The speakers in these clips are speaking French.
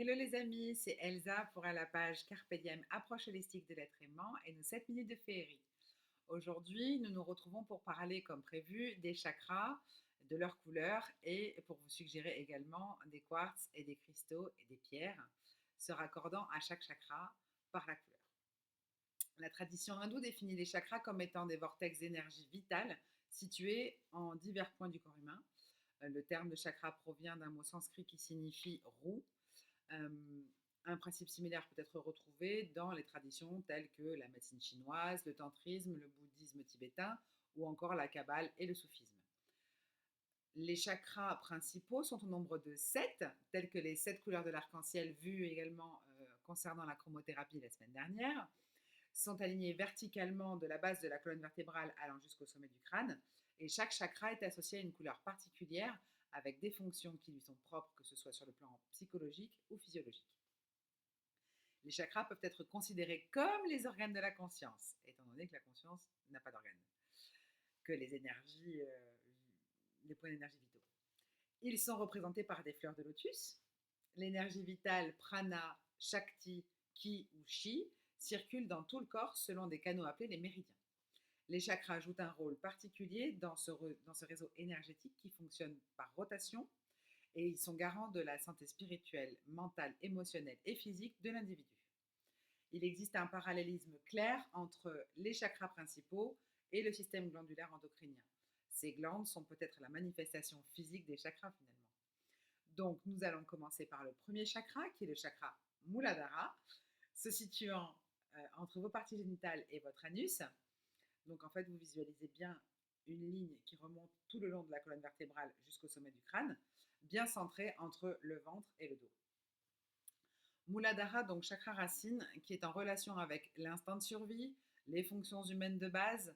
Hello les amis, c'est Elsa pour à la page Carpe Diem, approche holistique de l'être aimant et nos 7 minutes de féerie. Aujourd'hui, nous nous retrouvons pour parler, comme prévu, des chakras, de leurs couleurs et pour vous suggérer également des quartz et des cristaux et des pierres se raccordant à chaque chakra par la couleur. La tradition hindoue définit les chakras comme étant des vortex d'énergie vitale situés en divers points du corps humain. Le terme de chakra provient d'un mot sanskrit qui signifie roue. Euh, un principe similaire peut être retrouvé dans les traditions telles que la médecine chinoise, le tantrisme, le bouddhisme tibétain ou encore la kabbale et le soufisme. Les chakras principaux sont au nombre de 7, tels que les 7 couleurs de l'arc-en-ciel vues également concernant la chromothérapie la semaine dernière, sont alignés verticalement de la base de la colonne vertébrale allant jusqu'au sommet du crâne, et chaque chakra est associé à une couleur particulière avec des fonctions qui lui sont propres, que ce soit sur le plan psychologique ou physiologique. Les chakras peuvent être considérés comme les organes de la conscience, étant donné que la conscience n'a pas d'organes, que les énergies, les points d'énergie vitaux. Ils sont représentés par des fleurs de lotus. L'énergie vitale, prana, shakti, ki ou chi, circule dans tout le corps selon des canaux appelés les méridiens. Les chakras jouent un rôle particulier dans ce réseau énergétique qui fonctionne par rotation et ils sont garants de la santé spirituelle, mentale, émotionnelle et physique de l'individu. Il existe un parallélisme clair entre les chakras principaux et le système glandulaire endocrinien. Ces glandes sont peut-être la manifestation physique des chakras finalement. Donc nous allons commencer par le premier chakra qui est le chakra Muladhara, se situant entre vos parties génitales et votre anus. Donc en fait vous visualisez bien une ligne qui remonte tout le long de la colonne vertébrale jusqu'au sommet du crâne, bien centrée entre le ventre et le dos. Muladhara, donc chakra racine, qui est en relation avec l'instinct de survie, les fonctions humaines de base.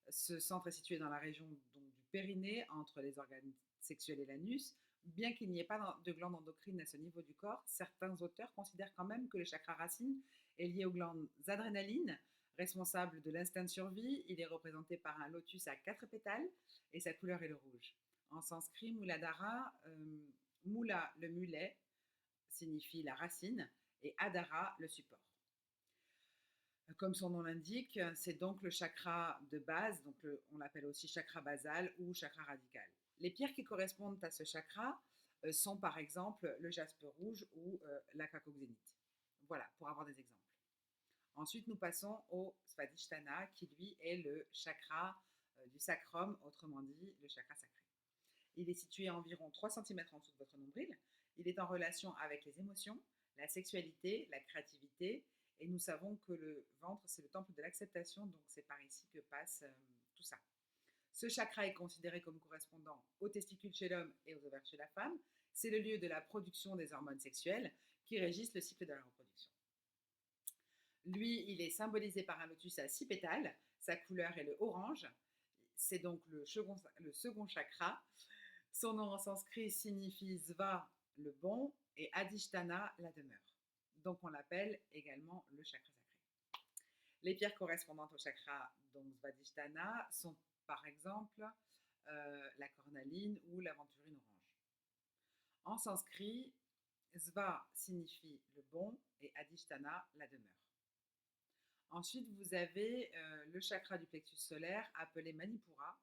Ce centre est situé dans la région donc, du périnée, entre les organes sexuels et l'anus. Bien qu'il n'y ait pas de glande endocrine à ce niveau du corps, certains auteurs considèrent quand même que le chakra racine est lié aux glandes adrénalines, responsable de l'instinct de survie. Il est représenté par un lotus à 4 pétales et sa couleur est le rouge. En sanskrit, Muladhara, Mula, le mulet, signifie la racine, et Adhara, le support. Comme son nom l'indique, c'est donc le chakra de base, donc on l'appelle aussi chakra basal ou chakra radical. Les pierres qui correspondent à ce chakra sont par exemple le jaspe rouge ou la cacoxénite. Voilà, pour avoir des exemples. Ensuite, nous passons au Svadhisthana, qui lui est le chakra du sacrum, autrement dit le chakra sacré. Il est situé à environ 3 cm en dessous de votre nombril. Il est en relation avec les émotions, la sexualité, la créativité. Et nous savons que le ventre, c'est le temple de l'acceptation, donc c'est par ici que passe tout ça. Ce chakra est considéré comme correspondant aux testicules chez l'homme et aux ovaires chez la femme. C'est le lieu de la production des hormones sexuelles qui régissent le cycle de la reproduction. Lui, il est symbolisé par un lotus à 6 pétales. Sa couleur est le orange. C'est donc le second chakra. Son nom en sanskrit signifie Sva, le bon, et Adhisthana, la demeure. Donc on l'appelle également le chakra sacré. Les pierres correspondantes au chakra donc Svadhisthana sont par exemple la cornaline ou l'aventurine orange. En sanskrit, Sva signifie le bon et Adhisthana, la demeure. Ensuite, vous avez le chakra du plexus solaire appelé Manipura,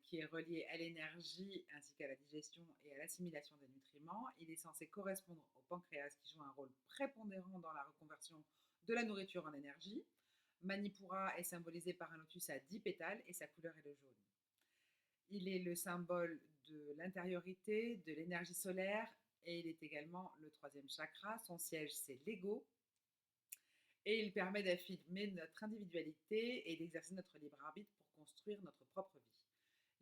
qui est relié à l'énergie ainsi qu'à la digestion et à l'assimilation des nutriments. Il est censé correspondre au pancréas qui joue un rôle prépondérant dans la reconversion de la nourriture en énergie. Manipura est symbolisé par un lotus à 10 pétales et sa couleur est le jaune. Il est le symbole de l'intériorité, de l'énergie solaire et il est également le troisième chakra. Son siège, c'est l'ego. Et il permet d'affirmer notre individualité et d'exercer notre libre arbitre pour construire notre propre vie.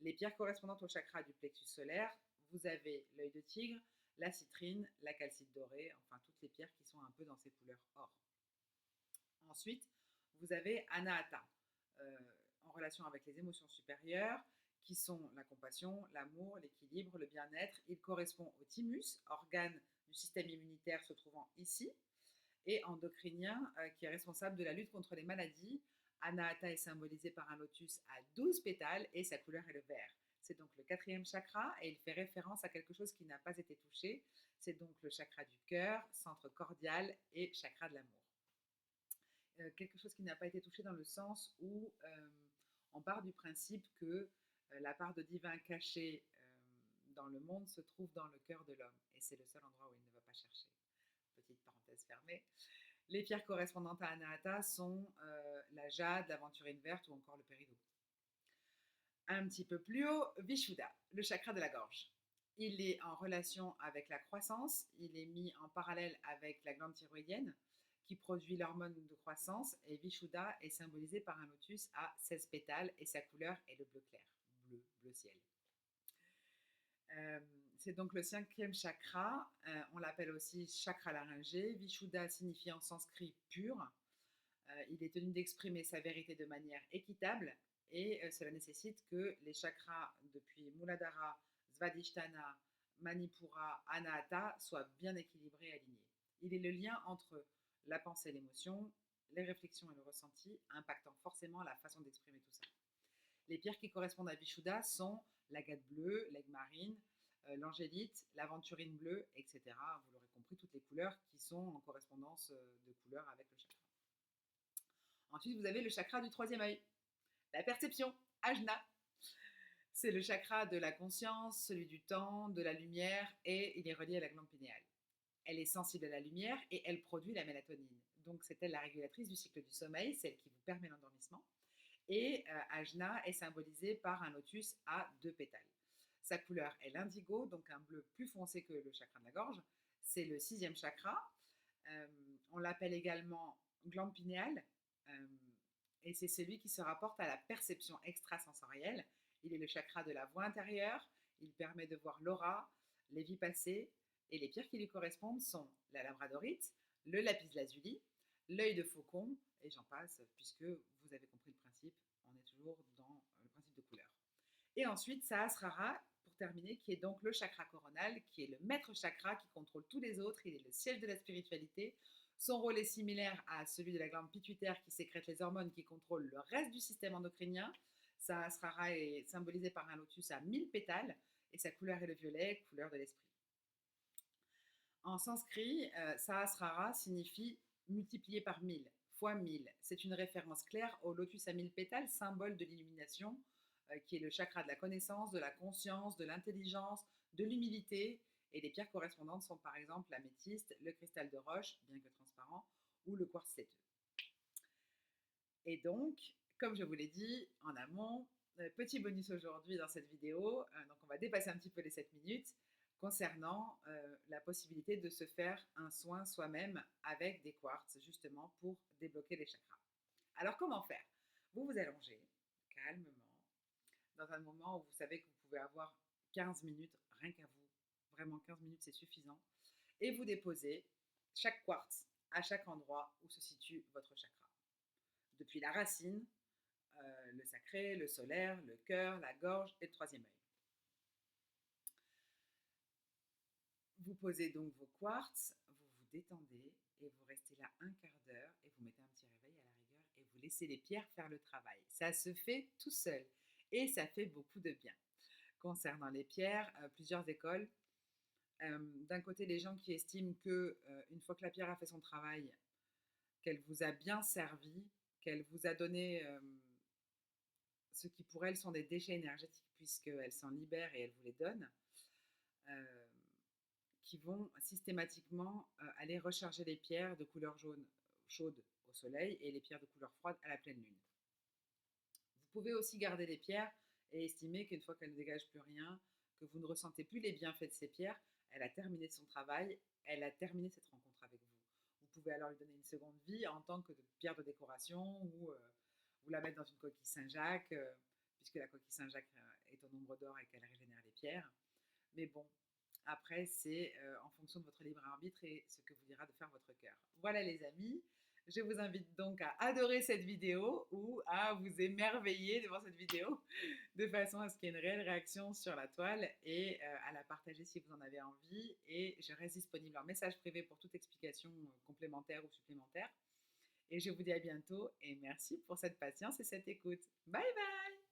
Les pierres correspondantes au chakra du plexus solaire, vous avez l'œil de tigre, la citrine, la calcite dorée, enfin toutes les pierres qui sont un peu dans ces couleurs or. Ensuite, vous avez Anahata, en relation avec les émotions supérieures, qui sont la compassion, l'amour, l'équilibre, le bien-être. Il correspond au thymus, organe du système immunitaire se trouvant ici, et endocrinien, qui est responsable de la lutte contre les maladies. Anahata est symbolisé par un lotus à 12 pétales et sa couleur est le vert. C'est donc le quatrième chakra et il fait référence à quelque chose qui n'a pas été touché. C'est donc le chakra du cœur, centre cordial et chakra de l'amour. Quelque chose qui n'a pas été touché dans le sens où on part du principe que la part de divin cachée dans le monde se trouve dans le cœur de l'homme et c'est le seul endroit où il ne va pas chercher. Petite parenthèse fermée. Les pierres correspondantes à Anahata sont la jade, l'aventurine verte ou encore le péridot. Un petit peu plus haut, Vishuddha, le chakra de la gorge. Il est en relation avec la croissance, il est mis en parallèle avec la glande thyroïdienne qui produit l'hormone de croissance et Vishuddha est symbolisé par un lotus à 16 pétales et sa couleur est le bleu clair, bleu ciel. Euh, c'est donc le cinquième chakra, on l'appelle aussi chakra laryngé. Vishuddha signifie en sanskrit pur. Il est tenu d'exprimer sa vérité de manière équitable et cela nécessite que les chakras depuis Muladhara, Svadhisthana, Manipura, Anahata soient bien équilibrés et alignés. Il est le lien entre la pensée et l'émotion, les réflexions et le ressenti, impactant forcément la façon d'exprimer tout ça. Les pierres qui correspondent à Vishuddha sont l'agate bleue, l'aigle marine, l'angélite, l'aventurine bleue, etc. Vous l'aurez compris, toutes les couleurs qui sont en correspondance de couleurs avec le chakra. Ensuite, vous avez le chakra du troisième œil, la perception, Ajna. C'est le chakra de la conscience, celui du temps, de la lumière, et il est relié à la glande pinéale. Elle est sensible à la lumière et elle produit la mélatonine. Donc, c'est elle la régulatrice du cycle du sommeil, celle qui vous permet l'endormissement. Et Ajna est symbolisée par un lotus à 2 pétales. Sa couleur est l'indigo, donc un bleu plus foncé que le chakra de la gorge. C'est le sixième chakra. On l'appelle également glande pinéale. Et c'est celui qui se rapporte à la perception extrasensorielle. Il est le chakra de la voix intérieure. Il permet de voir l'aura, les vies passées. Et les pierres qui lui correspondent sont la labradorite, le lapis-lazuli, l'œil de faucon, et j'en passe, puisque vous avez compris le principe, on est toujours dans le principe de couleur. Et ensuite, Sahasrara, pour terminer, qui est donc le chakra coronal, qui est le maître chakra qui contrôle tous les autres, il est le siège de la spiritualité. Son rôle est similaire à celui de la glande pituitaire qui sécrète les hormones qui contrôlent le reste du système endocrinien. Sahasrara est symbolisé par un lotus à 1000 pétales et sa couleur est le violet, couleur de l'esprit. En sanskrit, Sahasrara signifie multiplié par 1000, fois 1000. C'est une référence claire au lotus à 1000 pétales, symbole de l'illumination, qui est le chakra de la connaissance, de la conscience, de l'intelligence, de l'humilité. Et les pierres correspondantes sont par exemple l'améthyste, le cristal de roche, bien que transparent, ou le quartz laiteux. Et donc, comme je vous l'ai dit en amont, petit bonus aujourd'hui dans cette vidéo, donc on va dépasser un petit peu les 7 minutes, concernant la possibilité de se faire un soin soi-même avec des quartz, justement pour débloquer les chakras. Alors comment faire? Vous vous allongez calmement, dans un moment où vous savez que vous pouvez avoir 15 minutes, rien qu'à vous, vraiment 15 minutes c'est suffisant, et vous déposez chaque quartz à chaque endroit où se situe votre chakra. Depuis la racine, le sacré, le solaire, le cœur, la gorge et le troisième œil. Vous posez donc vos quartz, vous vous détendez et vous restez là un quart d'heure et vous mettez un petit réveil à la rigueur et vous laissez les pierres faire le travail. Ça se fait tout seul et ça fait beaucoup de bien. Concernant les pierres, plusieurs écoles. D'un côté, les gens qui estiment que une fois que la pierre a fait son travail, qu'elle vous a bien servi, qu'elle vous a donné ce qui pour elles sont des déchets énergétiques puisqu'elles s'en libèrent et elles vous les donnent, qui vont systématiquement aller recharger les pierres de couleur jaune chaude au soleil et les pierres de couleur froide à la pleine lune. Vous pouvez aussi garder les pierres et estimer qu'une fois qu'elles ne dégagent plus rien, que vous ne ressentez plus les bienfaits de ces pierres, elle a terminé son travail, elle a terminé cette rencontre avec vous. Vous pouvez alors lui donner une seconde vie en tant que pierre de décoration ou vous la mettre dans une coquille Saint-Jacques, puisque la coquille Saint-Jacques est au nombre d'or et qu'elle régénère les pierres. Mais bon, après, c'est en fonction de votre libre arbitre et ce que vous dira de faire votre cœur. Voilà les amis, je vous invite donc à adorer cette vidéo ou à vous émerveiller devant cette vidéo de façon à ce qu'il y ait une réelle réaction sur la toile et à la partager si vous en avez envie. Et je reste disponible en message privé pour toute explication complémentaire ou supplémentaire. Et je vous dis à bientôt et merci pour cette patience et cette écoute. Bye bye!